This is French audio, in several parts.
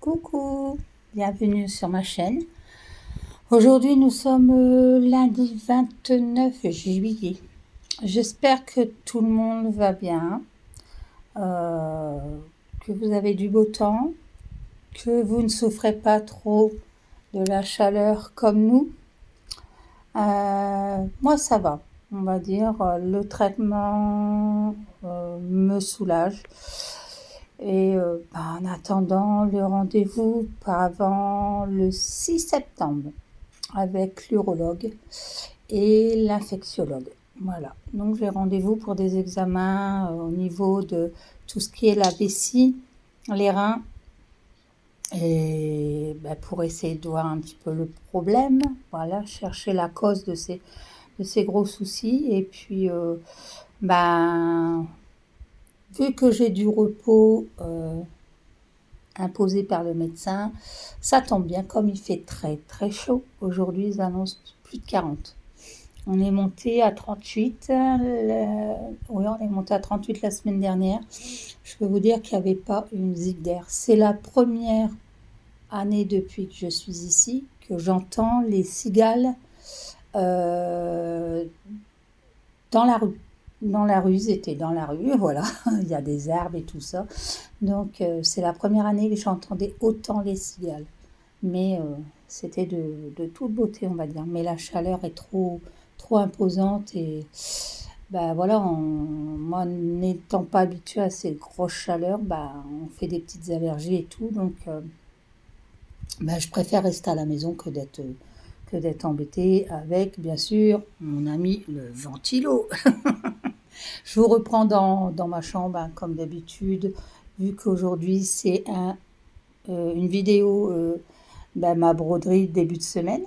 Coucou, bienvenue sur ma chaîne. Aujourd'hui, nous sommes lundi 29 juillet. J'espère que tout le monde va bien, que vous avez du beau temps, que vous ne souffrez pas trop de la chaleur comme nous. Moi, ça va, on va dire. Le traitement me soulage. Et en attendant le rendez-vous par avant le 6 septembre avec l'urologue et l'infectiologue. Voilà, donc j'ai rendez-vous pour des examens au niveau de tout ce qui est la vessie, les reins, et pour essayer de voir un petit peu le problème, voilà, chercher la cause de ces gros soucis. Et puis, vu que j'ai du repos imposé par le médecin, ça tombe bien, comme il fait très très chaud. Aujourd'hui, ils annoncent plus de 40. On est monté à 38. Oui, on est monté à 38 la semaine dernière. Je peux vous dire qu'il n'y avait pas une zig d'air. C'est la première année depuis que je suis ici que j'entends les cigales dans la rue. Dans la rue, ils étaient dans la rue, voilà, il y a des arbres et tout ça. Donc, c'est la première année que j'entendais autant les cigales. Mais c'était de toute beauté, on va dire. Mais la chaleur est trop imposante. Et voilà, moi, n'étant pas habituée à ces grosses chaleurs, on fait des petites allergies et tout. Donc, je préfère rester à la maison que d'être embêtée avec, bien sûr, mon ami le ventilo. Je vous reprends dans ma chambre, comme d'habitude, vu qu'aujourd'hui c'est une vidéo, ma broderie début de semaine.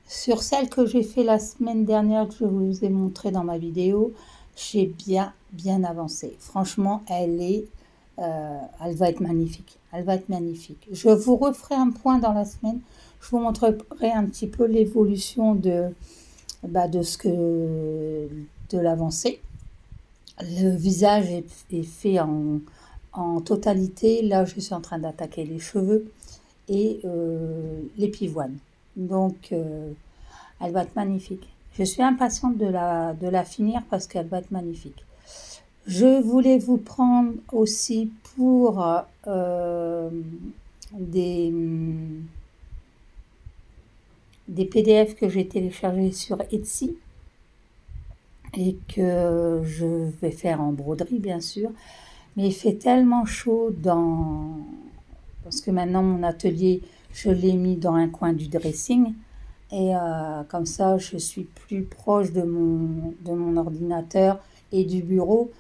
Sur celle que j'ai fait la semaine dernière, que je vous ai montré dans ma vidéo, j'ai bien avancé. Franchement, elle va être magnifique. Elle va être magnifique. Je vous referai un point dans la semaine. Je vous montrerai un petit peu l'évolution de l'avancée. Le visage est fait en totalité. Là, je suis en train d'attaquer les cheveux et les pivoines. Donc, elle va être magnifique. Je suis impatiente de la finir parce qu'elle va être magnifique. Je voulais vous prendre aussi pour des PDF que j'ai téléchargés sur Etsy et que je vais faire en broderie, bien sûr. Mais il fait tellement chaud parce que maintenant mon atelier, je l'ai mis dans un coin du dressing. Et comme ça, je suis plus proche de mon ordinateur et du bureau.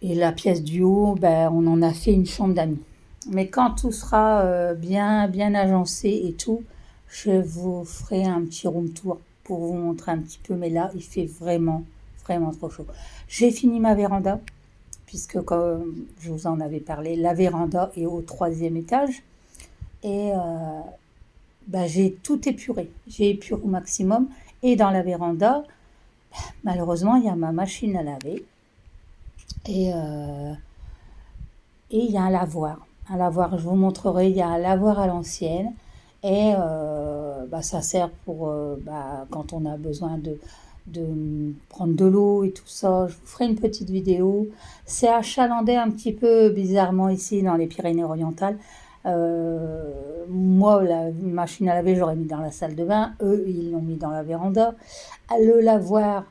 Et la pièce du haut, on en a fait une chambre d'amis. Mais quand tout sera bien agencé et tout, je vous ferai un petit room tour pour vous montrer un petit peu. Mais là, il fait vraiment trop chaud. J'ai fini ma véranda, puisque comme je vous en avais parlé, la véranda est au 3e étage. Et j'ai tout épuré. J'ai épuré au maximum. Et dans la véranda, malheureusement, il y a ma machine à laver. Et il y a un lavoir. Un lavoir, je vous montrerai, il y a un lavoir à l'ancienne. Et ça sert pour quand on a besoin de prendre de l'eau et tout ça. Je vous ferai une petite vidéo. C'est achalandé un petit peu bizarrement ici dans les Pyrénées-Orientales. Moi, la machine à laver, j'aurais mis dans la salle de bain. Eux, ils l'ont mis dans la véranda. Le lavoir,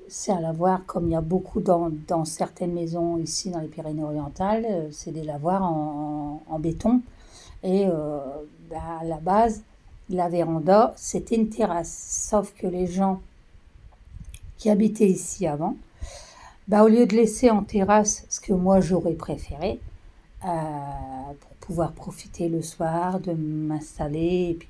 c'est un lavoir comme il y a beaucoup dans certaines maisons ici dans les Pyrénées-Orientales. C'est des lavoirs en béton. Et à la base, la véranda, c'était une terrasse. Sauf que les gens qui habitaient ici avant, au lieu de laisser en terrasse ce que moi j'aurais préféré, pour pouvoir profiter le soir, de m'installer, et puis,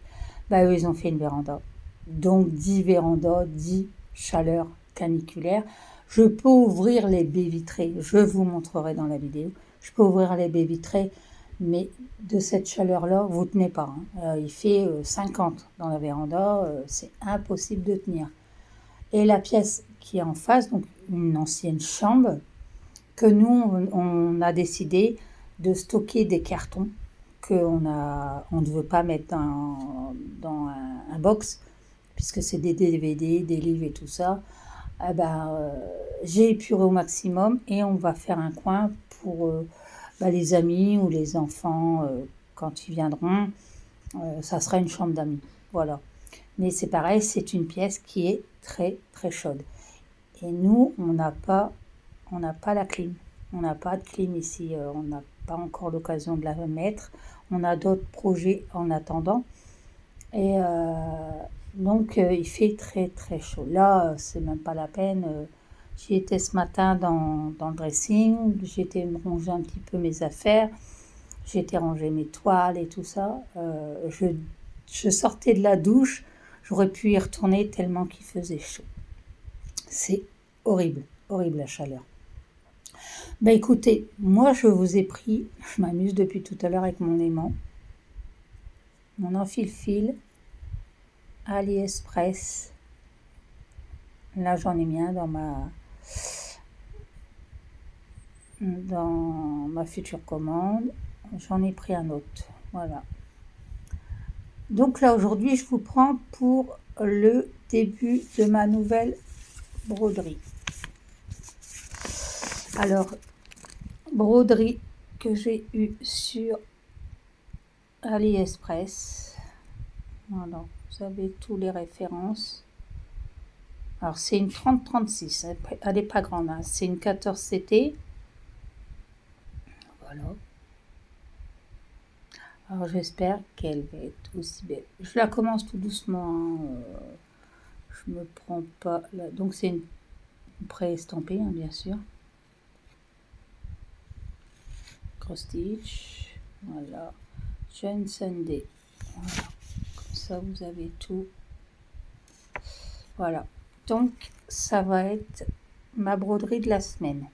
eux, ils ont fait une véranda. Donc, 10 vérandas, 10 chaleurs caniculaires. Je peux ouvrir les baies vitrées, je vous montrerai dans la vidéo. Je peux ouvrir les baies vitrées, mais de cette chaleur-là, vous ne tenez pas. Il fait 50 dans la véranda, c'est impossible de tenir. Et la pièce qui est en face, donc une ancienne chambre, que nous, on a décidé de stocker des cartons on ne veut pas mettre dans un box, puisque c'est des DVD, des livres et tout ça. Eh ben, j'ai épuré au maximum et on va faire un coin pour les amis ou les enfants quand ils viendront. Ça sera une chambre d'amis, voilà. Mais c'est pareil, c'est une pièce qui est très très chaude. Et nous, on n'a pas la clim. On n'a pas de clim ici. On n'a pas encore l'occasion de la mettre. On a d'autres projets en attendant. Et donc, il fait très très chaud. Là, c'est même pas la peine. J'y étais ce matin dans le dressing. J'ai été ranger un petit peu mes affaires. J'ai été ranger mes toiles et tout ça. Je sortais de la douche. J'aurais pu y retourner tellement qu'il faisait chaud. C'est horrible, horrible la chaleur. Ben écoutez, moi je vous ai pris, je m'amuse depuis tout à l'heure avec mon aimant, mon enfile-fil, AliExpress. Là j'en ai mis un dans ma future commande. J'en ai pris un autre, voilà. Donc là aujourd'hui je vous prends pour le début de ma nouvelle broderie. Alors, broderie que j'ai eue sur AliExpress. Voilà, vous avez toutes les références. Alors, c'est une 30-36, elle n'est pas grande, hein. C'est une 14 CT. Voilà. Alors, j'espère qu'elle va être aussi belle. Je la commence tout doucement, hein. Je me prends pas là. Donc, c'est une pré-estampée, hein, bien sûr. Stitch, voilà, Jane Sunday, voilà, comme ça vous avez tout, voilà, donc ça va être ma broderie de la semaine.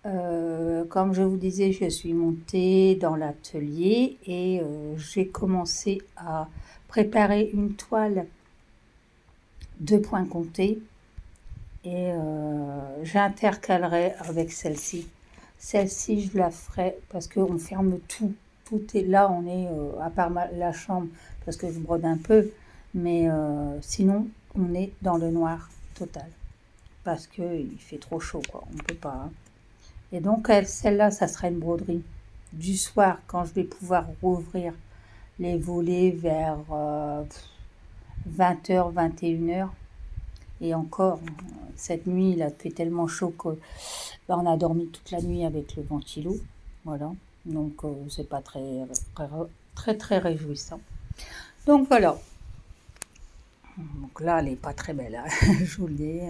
Comme je vous disais, je suis montée dans l'atelier et j'ai commencé à préparer une toile 2 points comptés et j'intercalerai avec celle-ci. Celle-ci, je la ferai parce qu'on ferme tout. Tout est là, on est, à part la chambre, parce que je brode un peu. Mais sinon, on est dans le noir total. Parce qu'il fait trop chaud, quoi. On ne peut pas. Hein. Et donc, celle-là, ça sera une broderie. Du soir, quand je vais pouvoir rouvrir les volets vers 20h, 21h. Et encore, cette nuit, il a fait tellement chaud que on a dormi toute la nuit avec le ventilo. Voilà. Donc, c'est pas très réjouissant. Donc, voilà. Donc là, elle n'est pas très belle. Hein. Je vous le dis,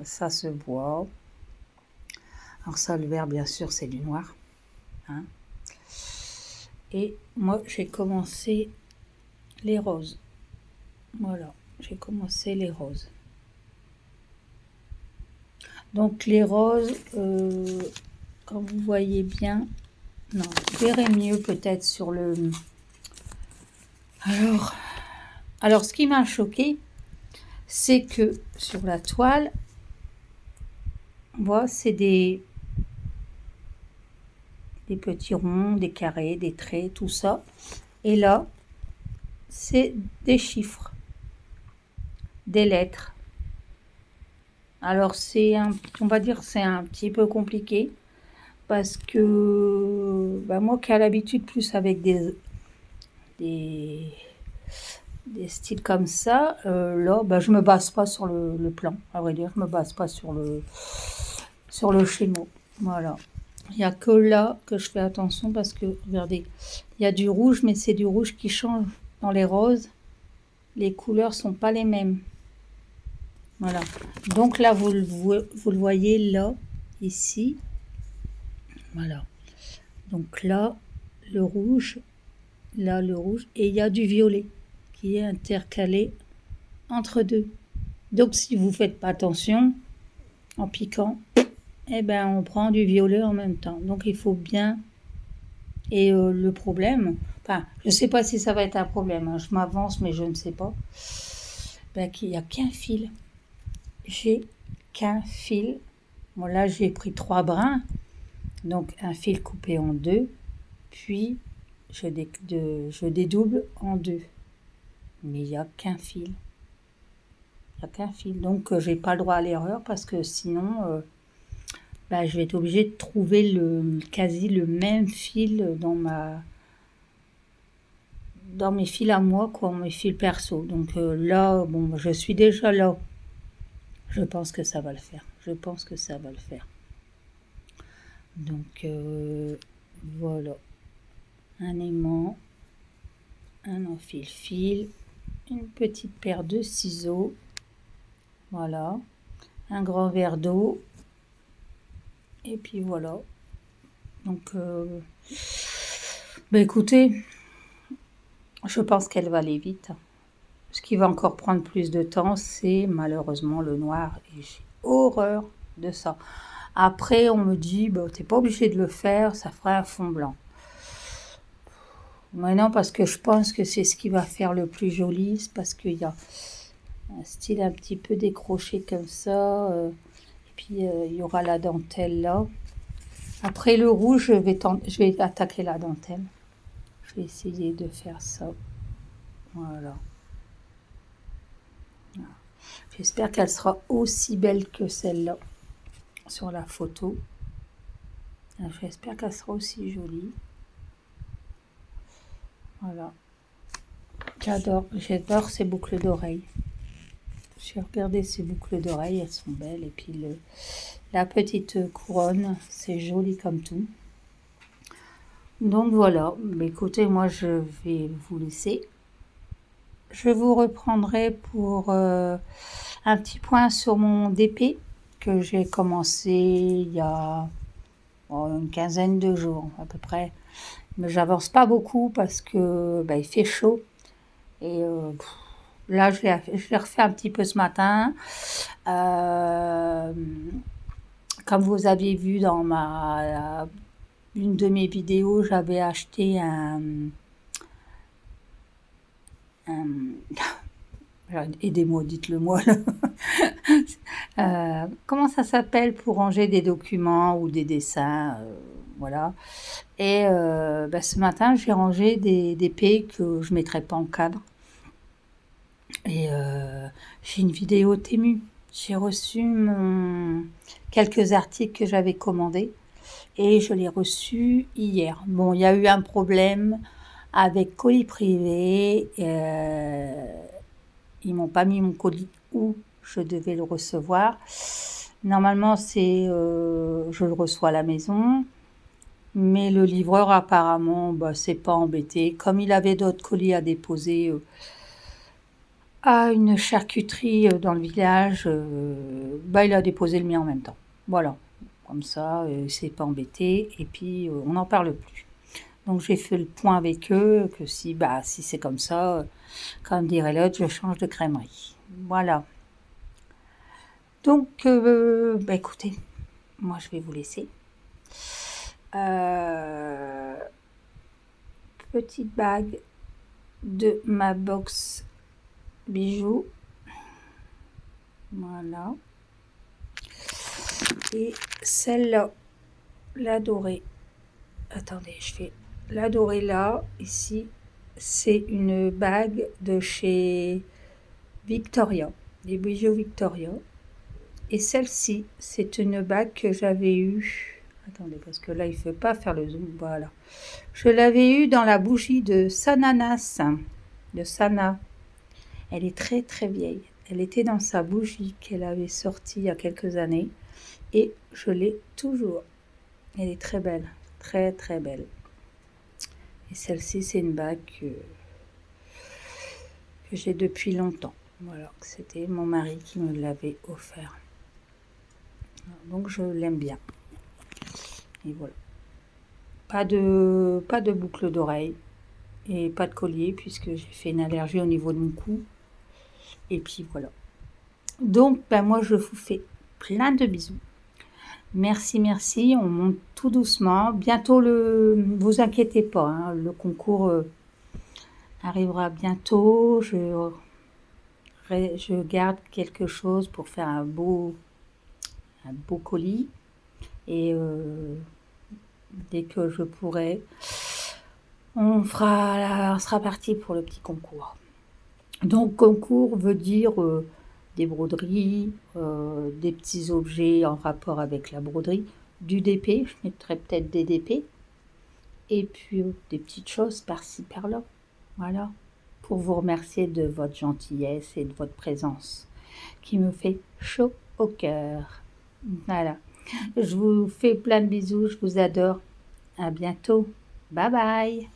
ça se voit. Alors ça, le vert, bien sûr, c'est du noir. Hein. Et moi, j'ai commencé les roses. Voilà. J'ai commencé les roses. Donc les roses, quand vous voyez bien, non, vous verrez mieux peut-être sur le... Alors ce qui m'a choqué, c'est que sur la toile, on voit, c'est des petits ronds, des carrés, des traits, tout ça. Et là, c'est des chiffres, des lettres. Alors on va dire c'est un petit peu compliqué parce que moi qui ai l'habitude plus avec des styles comme ça, là je me base pas sur le plan, à vrai dire, je me base pas sur le schéma. Voilà. Il n'y a que là que je fais attention parce que regardez, il y a du rouge, mais c'est du rouge qui change dans les roses. Les couleurs sont pas les mêmes. Voilà. Donc là, vous le voyez là, ici. Voilà. Donc là, le rouge. Là, le rouge. Et il y a du violet qui est intercalé entre deux. Donc, si vous ne faites pas attention, en piquant, on prend du violet en même temps. Donc, il faut bien... Et le problème... Enfin, je ne sais pas si ça va être un problème. Hein. Je m'avance, mais je ne sais pas. Qu'il n'y a qu'un fil. J'ai qu'un fil Bon, là, j'ai pris 3 brins, donc un fil coupé en deux, puis je dédouble en deux. Mais il n'y a qu'un fil. Il n'y a qu'un fil. Donc, j'ai pas le droit à l'erreur parce que sinon, je vais être obligée de trouver quasi le même fil dans mes fils à moi, quoi, mes fils perso. Donc là, bon, je suis déjà là. Je pense que ça va le faire. Je pense que ça va le faire. Donc voilà. Un aimant, un enfile-fil, une petite paire de ciseaux. Voilà. Un grand verre d'eau. Et puis voilà. Donc, écoutez, je pense qu'elle va aller vite. Ce qui va encore prendre plus de temps, c'est malheureusement le noir. Et j'ai horreur de ça. Après, on me dit, t'es pas obligé de le faire, ça fera un fond blanc. Mais non, parce que je pense que c'est ce qui va faire le plus joli. C'est parce qu'il y a un style un petit peu décroché comme ça. Et puis, il y aura la dentelle là. Après le rouge, je vais attaquer la dentelle. Je vais essayer de faire ça. Voilà. J'espère qu'elle sera aussi belle que celle-là sur la photo. J'espère qu'elle sera aussi jolie. Voilà. J'adore ces boucles d'oreilles. J'ai regardé ces boucles d'oreilles, elles sont belles. Et puis la petite couronne, c'est joli comme tout. Donc voilà, écoutez, moi je vais vous laisser. Je vous reprendrai pour un petit point sur mon DP que j'ai commencé il y a une quinzaine de jours à peu près. Mais j'avance pas beaucoup parce que il fait chaud. Et là, je l'ai refait un petit peu ce matin. Comme vous aviez vu dans une de mes vidéos, j'avais acheté aidez-moi, dites-le moi. Comment ça s'appelle pour ranger des documents ou des dessins, voilà. Et ce matin, j'ai rangé des P que je ne mettrai pas en cadre. Et j'ai une vidéo Temu. J'ai reçu quelques articles que j'avais commandés et je l'ai reçu hier. Bon, il y a eu un problème avec colis privé. Ils m'ont pas mis mon colis où je devais le recevoir. Normalement, je le reçois à la maison. Mais le livreur, apparemment, s'est pas embêté. Comme il avait d'autres colis à déposer à une charcuterie dans le village, il a déposé le mien en même temps. Voilà. Comme ça, il s'est pas embêté. Et puis, on n'en parle plus. Donc, j'ai fait le point avec eux que si c'est comme ça, comme dirait l'autre, je change de crèmerie. Voilà. Donc, écoutez, moi, je vais vous laisser. Petite bague de ma box bijoux. Voilà. Et celle-là, la dorée. Attendez, je fais la dorée là, ici. C'est une bague de chez Victoria, des bijoux Victoria. Et celle-ci, c'est une bague que j'avais eue. Attendez, parce que là, il ne faut pas faire le zoom. Voilà. Je l'avais eue dans la bougie de Sananas, de Sana. Elle est très, très vieille. Elle était dans sa bougie qu'elle avait sortie il y a quelques années. Et je l'ai toujours. Elle est très belle. Très, très belle. Et celle-ci, c'est une bague que j'ai depuis longtemps. Voilà. C'était mon mari qui me l'avait offert. Donc, je l'aime bien. Et voilà. Pas de boucle d'oreille et pas de collier puisque j'ai fait une allergie au niveau de mon cou. Et puis voilà. Donc, moi, je vous fais plein de bisous. Merci, merci. On monte tout doucement. Bientôt, vous inquiétez pas, hein, le concours arrivera bientôt. Je garde quelque chose pour faire un beau un beau colis. Et dès que je pourrai, on sera parti pour le petit concours. Donc concours veut dire des broderies, des petits objets en rapport avec la broderie, du DP, je mettrai peut-être des DP, et puis des petites choses par-ci par-là. Voilà, pour vous remercier de votre gentillesse et de votre présence qui me fait chaud au cœur. Voilà, je vous fais plein de bisous, je vous adore. À bientôt. Bye bye.